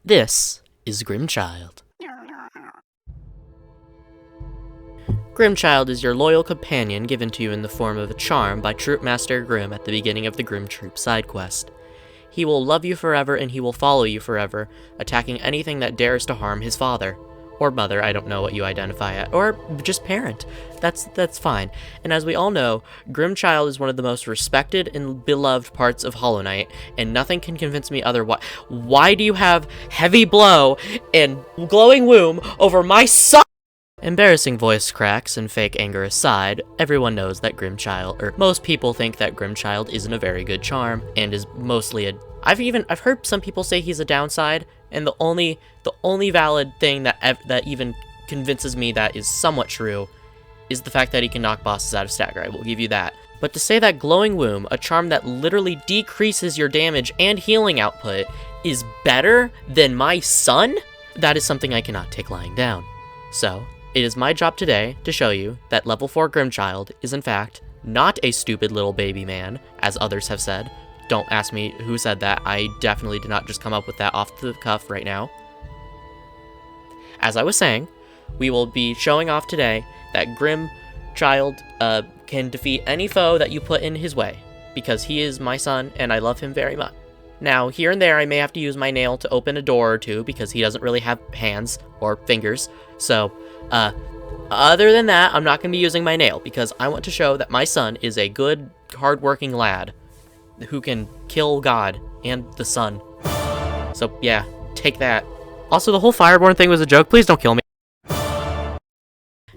This is GRIMMCHILD. GRIMMCHILD is your loyal companion given to you in the form of a charm by Troop Master Grimm at the beginning of the Grimm Troop side quest. He will love you forever and he will follow you forever, attacking anything that dares to harm his father. Or mother, I don't know what you identify at, or just parent. That's fine. And as we all know, GRIMMCHILD is one of the most respected and beloved parts of Hollow Knight, and nothing can convince me otherwise. Why do you have Heavy Blow and Glowing Womb over my son? Embarrassing voice cracks and fake anger aside, everyone knows that GRIMMCHILD, or most people think that GRIMMCHILD isn't a very good charm, and is mostly a... I've heard some people say he's a downside, and the only valid thing that even convinces me that is somewhat true is the fact that he can knock bosses out of stagger. I will give you that. But to say that Glowing Womb, a charm that literally decreases your damage and healing output, is better than my son? That is something I cannot take lying down. So, it is my job today to show you that level 4 GRIMMCHILD is in fact not a stupid little baby man, as others have said. Don't ask me who said that. I definitely did not just come up with that off the cuff right now. As I was saying, we will be showing off today that GRIMMCHILD can defeat any foe that you put in his way, because he is my son and I love him very much. Now, here and there I may have to use my nail to open a door or two because he doesn't really have hands or fingers, so other than that, I'm not going to be using my nail because I want to show that my son is a good, hard-working lad who can kill God and the sun. So yeah, take that. Also, the whole Fireborn thing was a joke. Please don't kill me.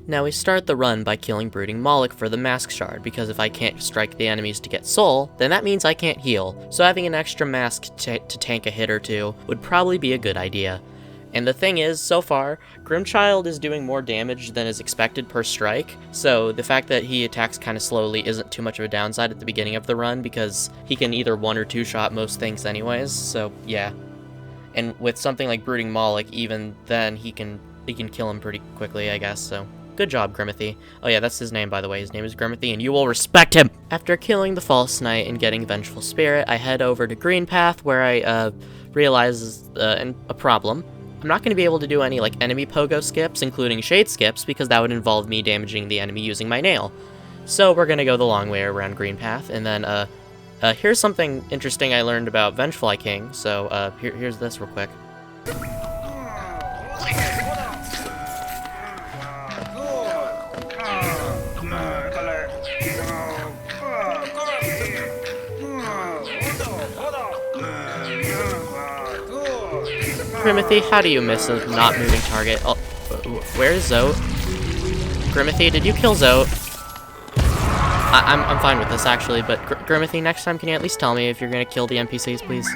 Now we start the run by killing Brooding Moloch for the Mask Shard, because if I can't strike the enemies to get soul, then that means I can't heal, so having an extra mask to tank a hit or two would probably be a good idea. And the thing is, so far, GRIMMCHILD is doing more damage than is expected per strike, so the fact that he attacks kind of slowly isn't too much of a downside at the beginning of the run, because he can either 1 or 2 shot most things anyways, so yeah. And with something like Brooding Moloch, even then, he can kill him pretty quickly, I guess, so... Good job, Grimmithy. Oh yeah, that's his name, by the way. His name is Grimmithy, and you will respect him! After killing the False Knight and getting Vengeful Spirit, I head over to Green Path, where I realize a problem. I'm not going to be able to do any enemy pogo skips, including shade skips, because that would involve me damaging the enemy using my nail. So we're going to go the long way around Green Path, and then here's something interesting I learned about Vengefly King, so here's this real quick. Grimmithy, how do you miss a not moving target? Oh, where's Zote? Grimmithy, did you kill Zote? I'm fine with this actually, but Grimmithy, next time can you at least tell me if you're gonna kill the NPCs, please?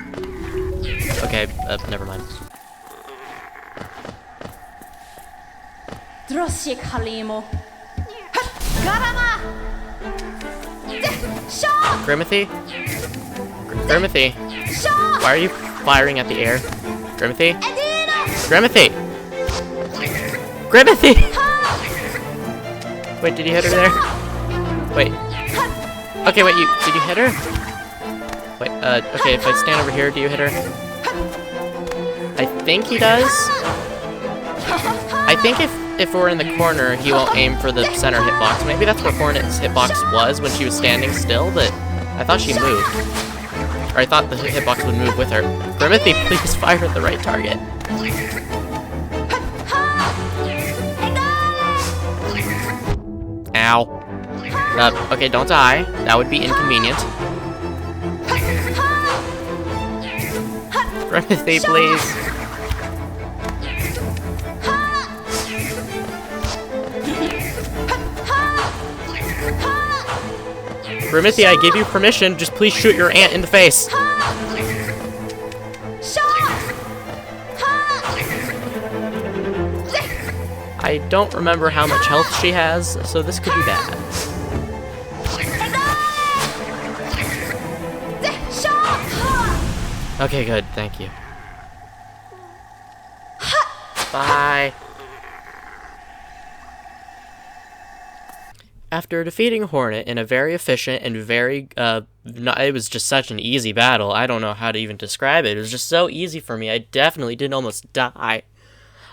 Okay, never mind. Grimmithy? Grimmithy? Why are you firing at the air? Grimmithy? Grimmithy! Grimmithy! Wait, did you hit her there? Wait. Okay, wait, did you hit her? Wait, okay, if I stand over here, do you hit her? I think he does. I think if we're in the corner, he won't aim for the center hitbox. Maybe that's where Hornet's hitbox was when she was standing still, but I thought she moved. Or I thought the hitbox would move with her. Grimmithy, please fire at the right target. Ow. Okay, don't die. That would be inconvenient. Grimmithy, please. Grimmithy, I give you permission, just please shoot your aunt in the face. I don't remember how much health she has, so this could be bad. Okay, good, thank you. Bye. After defeating Hornet in a very efficient and very, it was just such an easy battle. I don't know how to even describe it. It was just so easy for me. I definitely didn't almost die.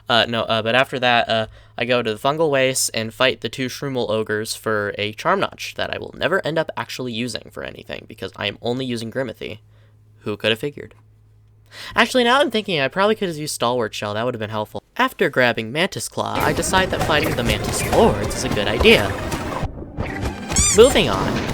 But after that, I go to the Fungal Waste and fight the 2 Shroomel Ogres for a Charm Notch that I will never end up actually using for anything, because I am only using Grimmothy. Who could have figured? Actually, now I'm thinking I probably could have used Stalwart Shell. That would have been helpful. After grabbing Mantis Claw, I decide that fighting the Mantis Lords is a good idea. Moving on.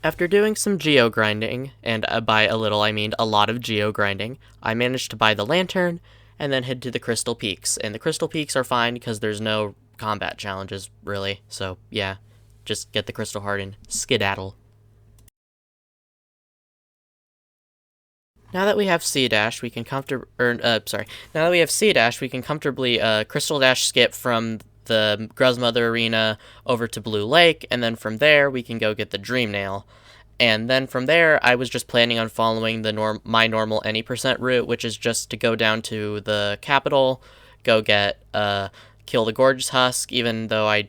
After doing some geo-grinding, and by a little I mean a lot of geo-grinding, I managed to buy the lantern, and then head to the Crystal Peaks. And the Crystal Peaks are fine because there's no combat challenges, really. So, yeah, just get the Crystal Heart and skedaddle. Now that we have Sea Dash, we can comfortably Crystal Dash skip from the Gruzmother Arena over to Blue Lake, and then from there we can go get the Dream Nail. And then from there, I was just planning on following the my normal any % route, which is just to go down to the capital, go get kill the Gorgeous Husk, even though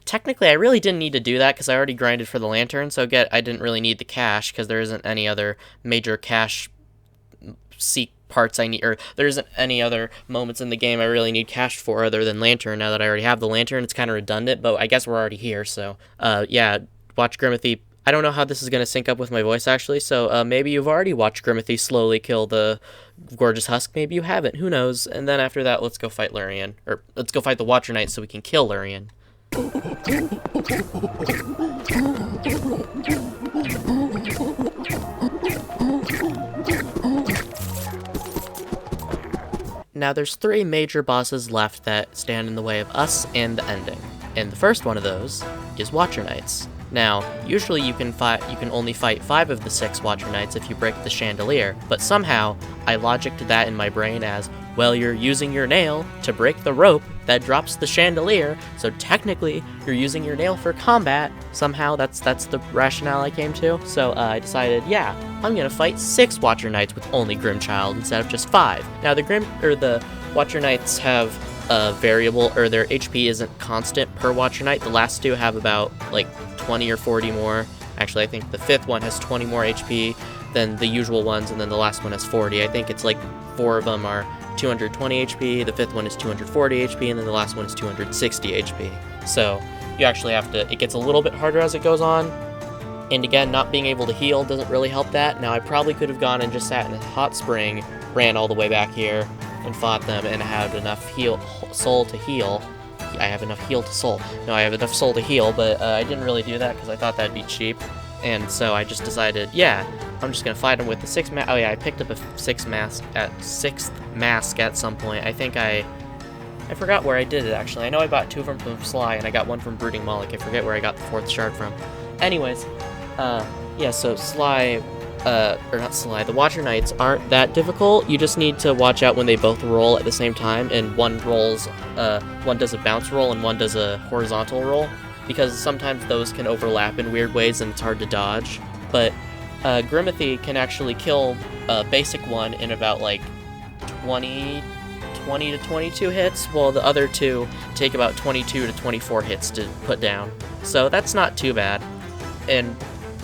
technically I really didn't need to do that because I already grinded for the lantern, so I didn't really need the cash because there isn't any other major cash seek parts I need, or there isn't any other moments in the game I really need cash for other than lantern. Now that I already have the lantern, it's kind of redundant, but I guess we're already here, so yeah, watch Grimmothy. I don't know how this is going to sync up with my voice, actually, so maybe you've already watched Grimmothy slowly kill the Gorgeous Husk, maybe you haven't, who knows, and then after that, let's go fight Lurien, or let's go fight the Watcher Knight so we can kill Lurien. Now there's 3 major bosses left that stand in the way of us and the ending, and the first one of those is Watcher Knights. Now, usually you can only fight 5 of the 6 Watcher Knights if you break the chandelier, but somehow I logicked that in my brain as, well, you're using your nail to break the rope that drops the chandelier, so technically you're using your nail for combat. Somehow that's the rationale I came to, so I decided, yeah, I'm gonna fight 6 Watcher Knights with only GRIMMCHILD instead of just 5. Now the Watcher Knights have variable, or their HP isn't constant per Watcher Knight. The last 2 have about like 20 or 40 more. Actually, I think the 5th one has 20 more HP than the usual ones, and then the last one has 40. I think it's like 4 of them are 220 HP, the 5th one is 240 HP, and then the last one is 260 HP. So you actually have to, it gets a little bit harder as it goes on. And again, not being able to heal doesn't really help that. Now I probably could have gone and just sat in a hot spring, ran all the way back here, and fought them, and had enough soul to heal. I have enough heal to soul. No, I have enough soul to heal, but I didn't really do that because I thought that'd be cheap. And so I just decided, yeah, I'm just gonna fight him with the 6th mask. Oh yeah, I picked up a 6th mask at some point. I think I forgot where I did it, actually. I know I bought 2 from Sly, and I got 1 from Brooding Moloch. I forget where I got the 4th shard from. Anyways, yeah, so Sly, or not Sly, the Watcher Knights aren't that difficult. You just need to watch out when they both roll at the same time, and one does a bounce roll and one does a horizontal roll, because sometimes those can overlap in weird ways and it's hard to dodge. But Grimmothy can actually kill a basic one in about like 20 to 22 hits, while the other 2 take about 22 to 24 hits to put down. So that's not too bad. And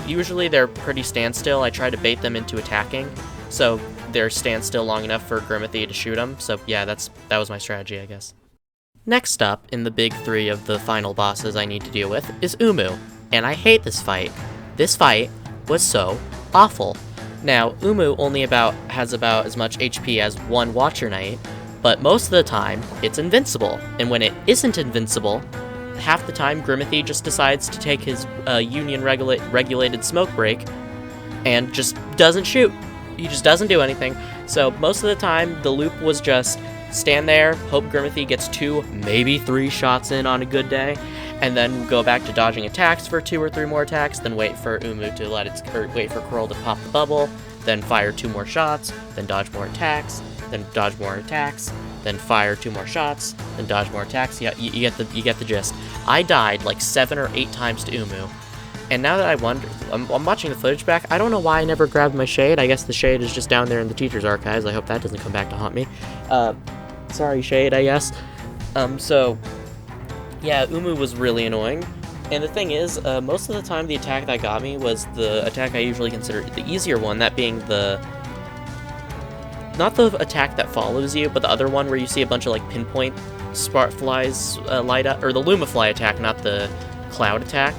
usually they're pretty standstill. I try to bait them into attacking, so they're standstill long enough for Grimmothy to shoot them. So yeah, that was my strategy, I guess. Next up, in the big 3 of the final bosses I need to deal with, is Umu, and I hate this fight. This fight was so awful. Now, Umu only has about as much HP as one Watcher Knight, but most of the time, it's invincible, and when it isn't invincible, half the time Grimmothy just decides to take his regulated smoke break and just doesn't shoot. He just doesn't do anything. So most of the time, the loop was just stand there, hope Grimmothy gets 2, maybe 3 shots in on a good day, and then go back to dodging attacks for 2 or 3 more attacks, then wait for Umu to wait for Quirrell to pop the bubble, then fire 2 more shots, then dodge more attacks, then dodge more attacks, then fire 2 more shots, then dodge more attacks. Yeah, you get the gist. I died like 7 or 8 times to Umu, and now that I'm watching the footage back, I don't know why I never grabbed my shade. I guess the shade is just down there in the teacher's archives. I hope that doesn't come back to haunt me. Sorry, shade, I guess. So, yeah, Umu was really annoying. And the thing is, most of the time the attack that got me was the attack I usually consider the easier one, that being not the attack that follows you, but the other one where you see a bunch of, like, pinpoint spark flies light up, or the Lumafly attack, not the cloud attack.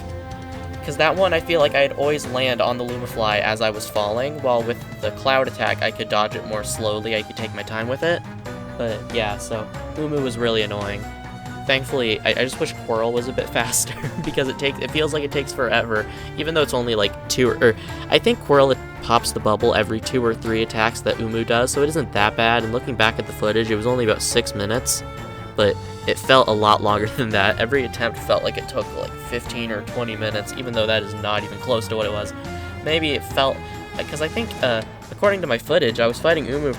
Because that one, I feel like I'd always land on the Lumafly as I was falling, while with the cloud attack, I could dodge it more slowly, I could take my time with it. But yeah, so Umu was really annoying. Thankfully, I just wish Quirrell was a bit faster, because it feels like it takes forever, even though it's only like 2 or I think Quirrell pops the bubble every 2 or 3 attacks that Umu does, so it isn't that bad, and looking back at the footage, it was only about 6 minutes, but it felt a lot longer than that. Every attempt felt like it took like 15 or 20 minutes, even though that is not even close to what it was. Maybe it felt, because I think, according to my footage, I was fighting Umu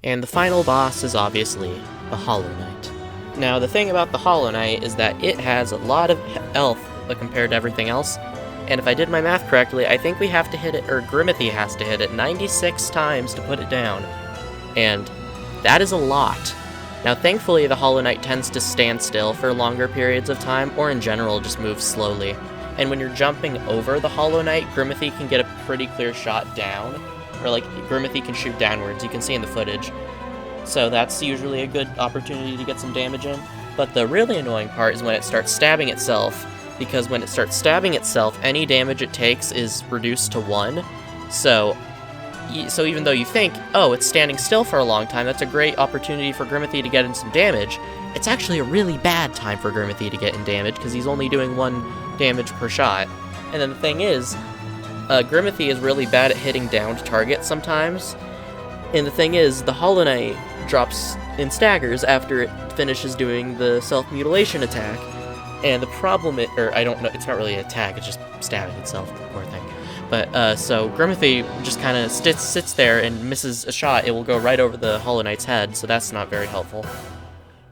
And the final boss is obviously the Hollow Knight. Now, the thing about the Hollow Knight is that it has a lot of health compared to everything else, and if I did my math correctly, I think we have to hit it, or Grimmothy has to hit it 96 times to put it down, and that is a lot. Now, thankfully, the Hollow Knight tends to stand still for longer periods of time, or in general, just move slowly. And when you're jumping over the Hollow Knight, Grimmothy can get a pretty clear shot down, or like Grimmothy can shoot downwards, you can see in the footage. So that's usually a good opportunity to get some damage in. But the really annoying part is when it starts stabbing itself, because when it starts stabbing itself, any damage it takes is reduced to 1. So even though you think, oh, it's standing still for a long time, that's a great opportunity for Grimmothy to get in some damage, it's actually a really bad time for Grimmothy to get in damage, because he's only doing 1 damage per shot. And then the thing is, Grimmothy is really bad at hitting down to targets sometimes, and the thing is, the Hollow Knight drops in staggers after it finishes doing the self-mutilation attack, and the problem I don't know, it's not really an attack, it's just stabbing itself, the poor thing. But, so Grimmothy just kind of sits there and misses a shot, it will go right over the Hollow Knight's head, so that's not very helpful.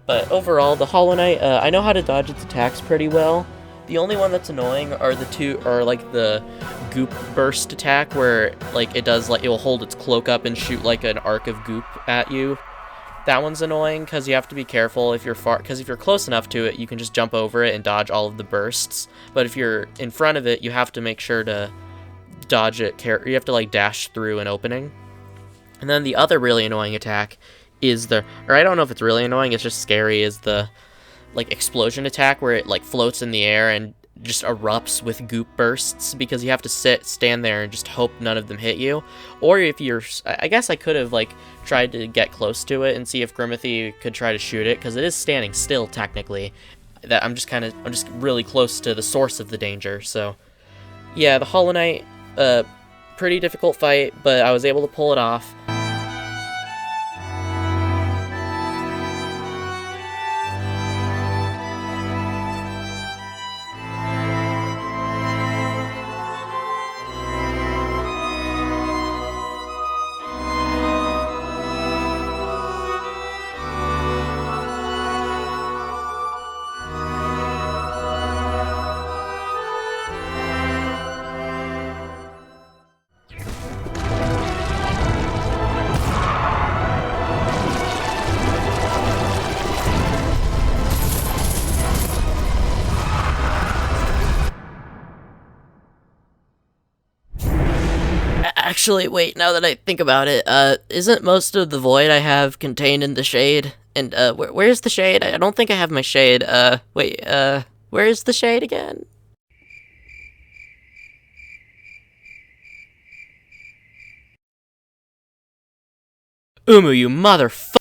But overall, the Hollow Knight, I know how to dodge its attacks pretty well. The only one that's annoying are the goop burst attack, where like it will hold its cloak up and shoot like an arc of goop at you. That one's annoying because you have to be careful if you're because if you're close enough to it, you can just jump over it and dodge all of the bursts. But if you're in front of it, you have to make sure to dodge it. You have to like dash through an opening. And then the other really annoying attack is I don't know if it's really annoying, it's just scary, is the like explosion attack, where it like floats in the air and just erupts with goop bursts, because you have to stand there and just hope none of them hit you. Or if I guess I could have like tried to get close to it and see if Grimmothy could try to shoot it, because it is standing still technically. That I'm just really close to the source of the danger. So yeah, the Hollow Knight, pretty difficult fight, but I was able to pull it off. Actually, wait, now that I think about it, isn't most of the void I have contained in the shade? And, where's the shade? I don't think I have my shade. Wait, where's the shade again? Umu, you motherfucker!